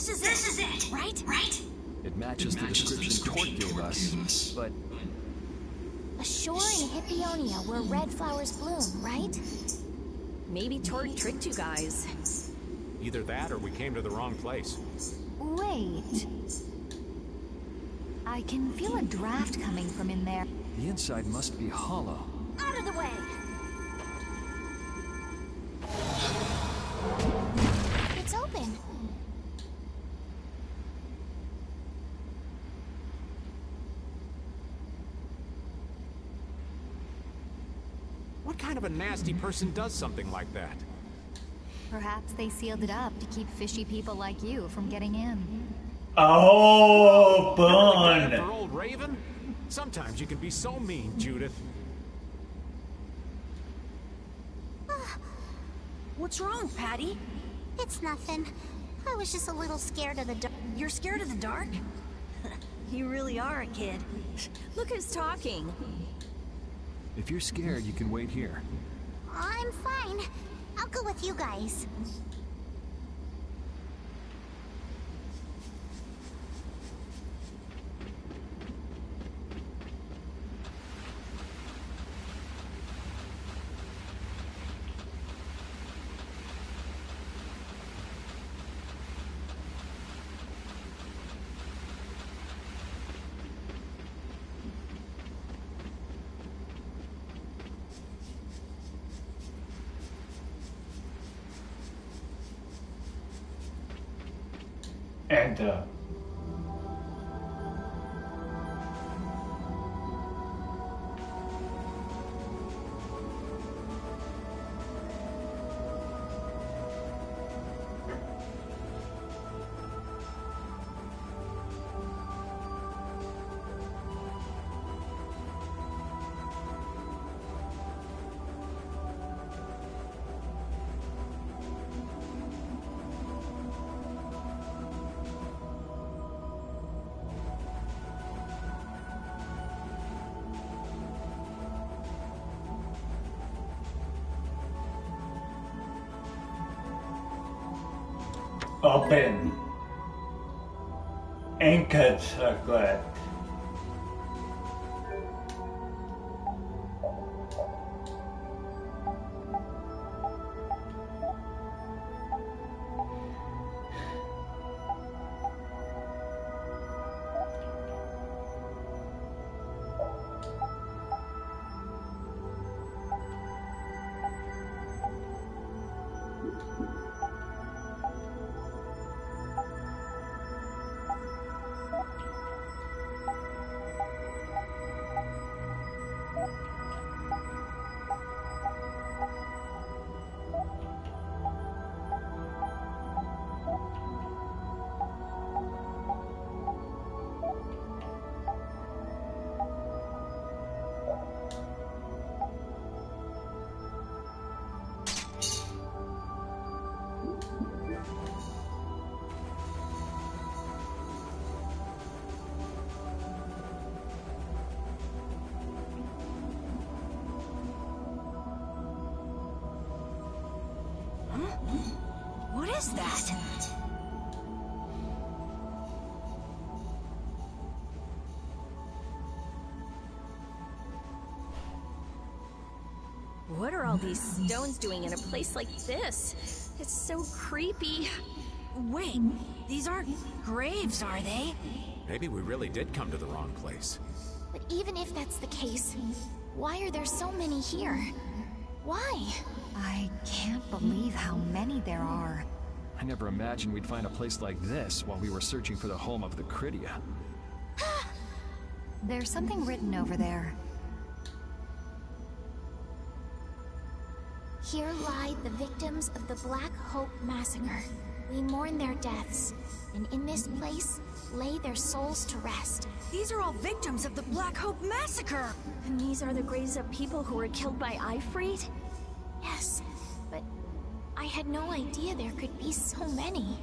J: This is it, right?
A: It matches the description Tort gave us, but...
D: A shore in Hippionia where red flowers bloom, right?
C: Maybe Tort tricked you guys.
F: Either that or we came to the wrong place.
K: Wait. I can feel a draft coming from in there.
A: The inside must be hollow.
D: Out of the way! It's open.
F: What kind of a nasty person does something like that?
K: Perhaps they sealed it up to keep fishy people like you from getting in.
E: Oh,
F: For
E: Bun!
F: old Raven? Sometimes you can be so mean, Judith.
J: What's wrong, Patty?
I: It's nothing. I was just a little scared of the dark.
J: You're scared of the dark? You really are a kid.
C: Look who's talking.
A: If you're scared, you can wait here.
I: I'm fine. I'll go with you guys.
E: Enter. Open. Anchored circlet.
J: What is that?
C: What are all these stones doing in a place like this? It's so creepy.
J: Wait, these aren't graves, are they?
F: Maybe we really did come to the wrong place.
D: But even if that's the case, why are there so many here? Why?
K: I can't believe how many there are.
A: I never imagined we'd find a place like this while we were searching for the home of the Cridia.
K: There's something written over there.
D: Here lie the victims of the Black Hope Massacre. We mourn their deaths, and in this place, lay their souls to rest.
J: These are all victims of the Black Hope Massacre!
C: And these are the graves of people who were killed by Ifrit?
D: Yes, but I had no idea there could be so many.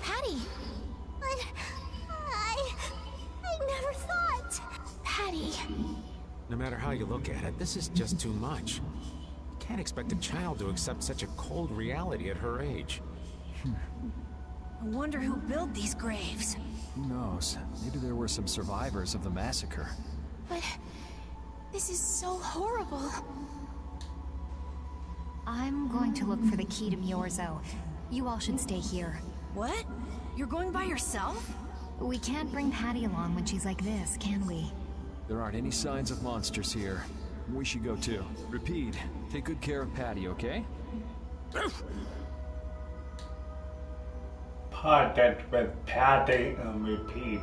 D: Patty! I never thought! Patty!
F: No matter how you look at it, this is just too much. You can't expect a child to accept such a cold reality at her age.
J: I wonder who built these graves.
A: Who knows? Maybe there were some survivors of the massacre.
D: But this is so horrible.
K: I'm going to look for the key to Miorzo. You all should stay here.
J: What? You're going by yourself?
K: We can't bring Patty along when she's like this, can we?
A: There aren't any signs of monsters here. We should go too. Repeat, take good care of Patty, okay?
E: Podcast with Patty and repeat.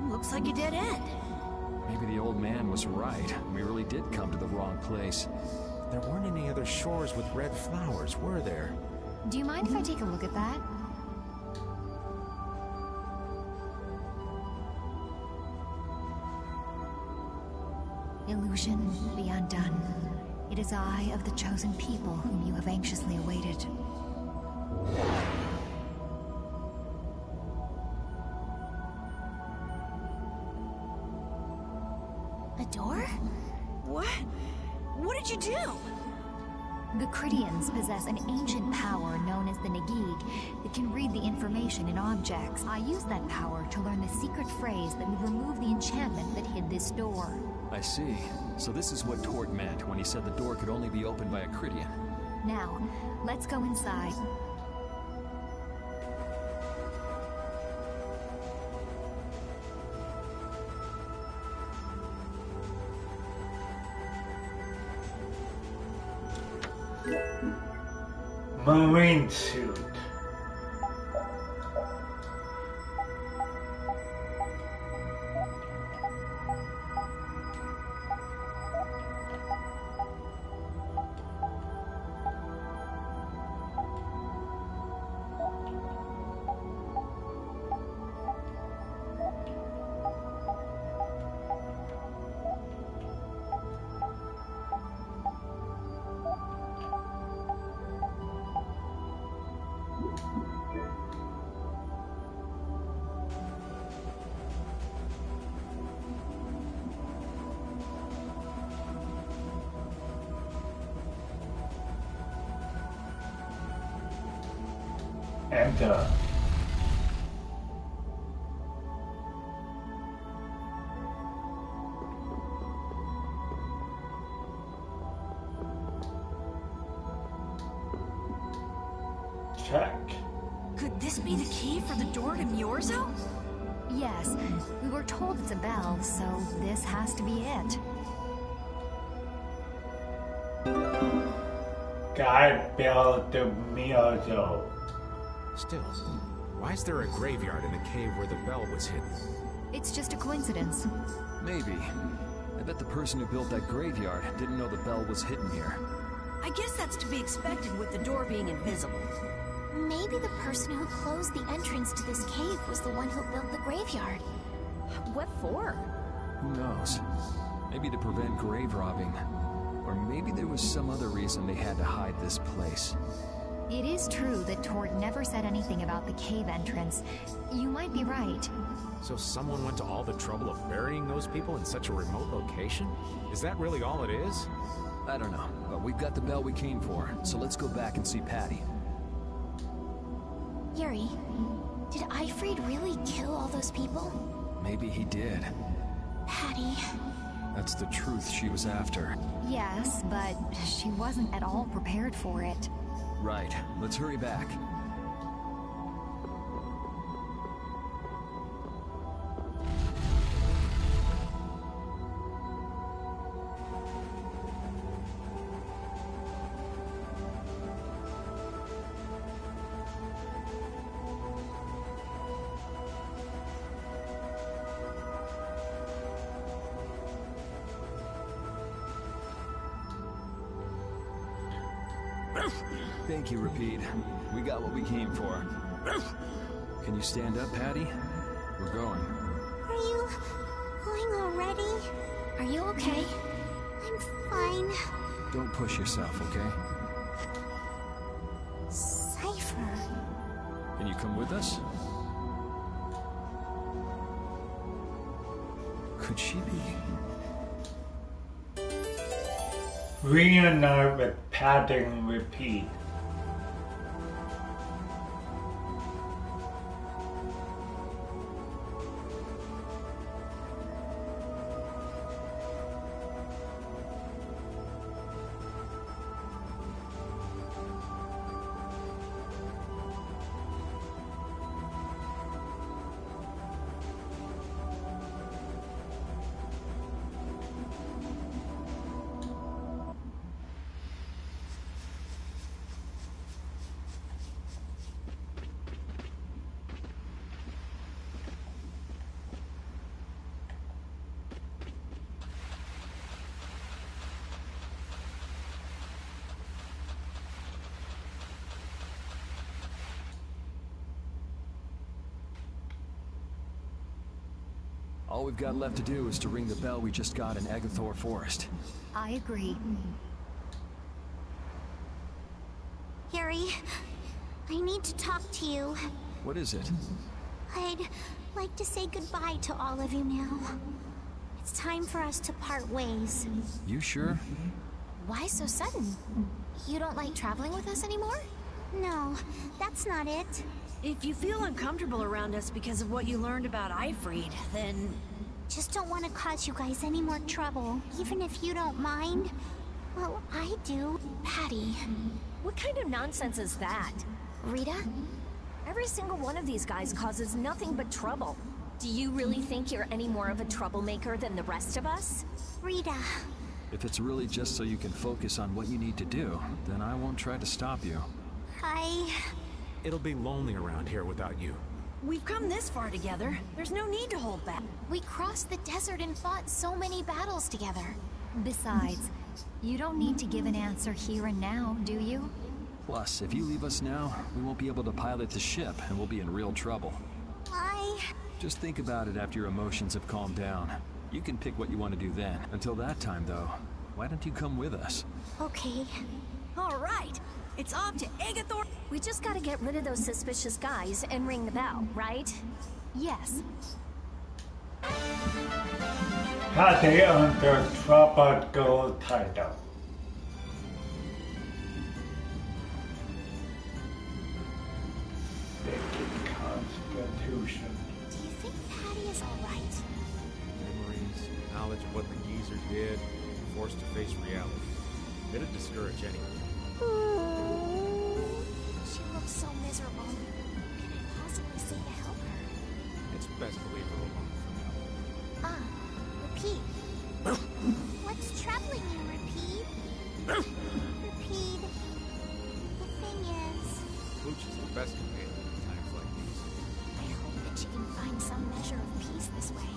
J: Looks like a dead end.
A: Maybe the old man was right. We really did come to the wrong place.
F: There weren't any other shores with red flowers, were there?
K: Do you mind if I take a look at that? Illusion, be undone. It is I of the chosen people whom you have anxiously awaited.
D: A door?
J: What? What did you do?
K: The Cridians possess an ancient power known as the Negig that can read the information in objects. I used that power to learn the secret phrase that would remove the enchantment that hid this door.
A: I see. So this is what Tort meant when he said the door could only be opened by a Cridian.
K: Now, let's go inside.
E: Marine suit. Enter. Check.
J: Could this be the key for the door to Miorzo?
K: Yes, we were told it's a bell, so this has to be it.
E: Guide bell to Miorzo.
F: Still, why is there a graveyard in the cave where the bell was hidden?
K: It's just a coincidence.
A: Maybe. I bet the person who built that graveyard didn't know the bell was hidden here.
J: I guess that's to be expected with the door being invisible.
D: Maybe the person who closed the entrance to this cave was the one who built the graveyard.
J: What for?
A: Who knows? Maybe to prevent grave robbing. Or maybe there was some other reason they had to hide this place.
K: It is true that Tort never said anything about the cave entrance. You might be right.
F: So someone went to all the trouble of burying those people in such a remote location? Is that really all it is?
A: I don't know, but we've got the bell we came for, so let's go back and see Patty.
D: Yuri, did Ifrid really kill all those people?
A: Maybe he did.
D: Patty.
A: That's the truth she was after.
K: Yes, but she wasn't at all prepared for it.
A: Right. Let's hurry back. Thank you, Repeat. We got what we came for. Can you stand up, Patty? We're going.
I: Are you going already?
B: Are you okay?
I: I'm fine.
A: Don't push yourself, okay?
I: Cypher.
A: Can you come with us? Could she be?
E: Reunite with padding repeat.
A: All we've got left to do is to ring the bell we just got in Agathor Forest.
K: I agree.
I: Harry, I need to talk to you.
A: What is it?
I: I'd like to say goodbye to all of you now. It's time for us to part ways.
A: You sure?
D: Why so sudden? You don't like traveling with us anymore?
I: No, that's not it.
J: If you feel uncomfortable around us because of what you learned about Ifrid, then...
I: Just don't want to cause you guys any more trouble, even if you don't mind. Well, I do.
C: Patty, what kind of nonsense is that?
D: Rita?
C: Every single one of these guys causes nothing but trouble. Do you really think you're any more of a troublemaker than the rest of us?
I: Rita.
A: If it's really just so you can focus on what you need to do, then I won't try to stop you.
F: It'll be lonely around here without you.
J: We've come this far together. There's no need to hold back.
D: We crossed the desert and fought so many battles together.
K: Besides, you don't need to give an answer here and now, do you?
A: Plus, if you leave us now, we won't be able to pilot the ship, and we'll be in real trouble. Just think about it after your emotions have calmed down. You can pick what you want to do then. Until that time, though, why don't you come with us?
I: Okay.
J: All right. It's off to Agathor.
C: We just gotta get rid of those suspicious guys and ring the bell, right?
K: Yes.
E: Patty under tropical title. Wicked Constitution.
D: Do you think Patty is alright?
N: Memories, knowledge of what the geezer did, forced to face reality. It'd discourage anyone.
D: She looks so miserable. What can I possibly say to help her?
N: It's best to leave her alone for now.
I: Repeat. What's troubling you, Repeat? Repeat. The thing is...
N: Pooch is the best companion in times like these.
D: I hope that she can find some measure of peace this way.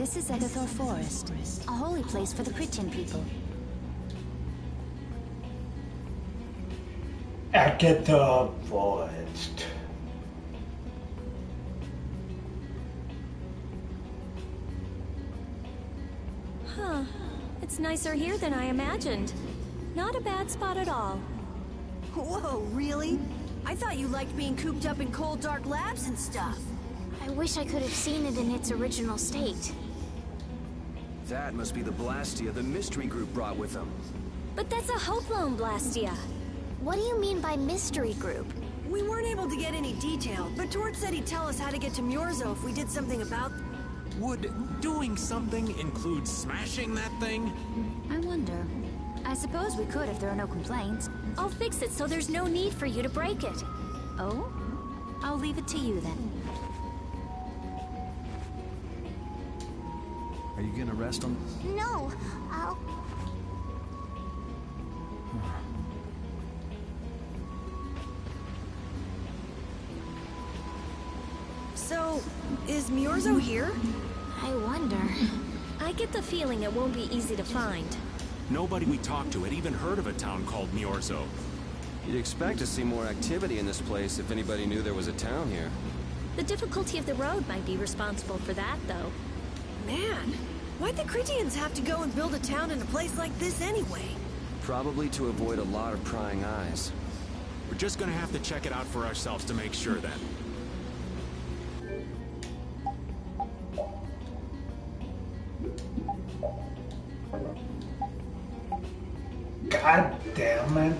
B: This is Egathor Forest, a holy place for the Christian people.
E: Agatha Forest.
C: Huh. It's nicer here than I imagined. Not a bad spot at all.
J: Whoa, really? I thought you liked being cooped up in cold, dark labs and stuff.
D: I wish I could have seen it in its original state.
H: That must be the Blastia the mystery group brought with them.
C: But that's a Hoplone Blastia.
D: What do you mean by mystery group?
J: We weren't able to get any detail, but Tord said he'd tell us how to get to Myorzo if we did something about...
F: Would doing something include smashing that thing?
B: I wonder. I suppose we could if there are no complaints.
C: I'll fix it so there's no need for you to break it.
B: Oh? I'll leave it to you then.
A: Are you gonna rest on...
I: No, I'll...
J: So, is Myorzo here?
D: I wonder.
C: I get the feeling it won't be easy to find.
F: Nobody we talked to had even heard of a town called Myorzo.
H: You'd expect to see more activity in this place if anybody knew there was a town here.
C: The difficulty of the road might be responsible for that, though.
J: Man, why'd the Critians have to go and build a town in a place like this anyway?
H: Probably to avoid a lot of prying eyes.
F: We're just gonna have to check it out for ourselves to make sure then.
E: God damn it.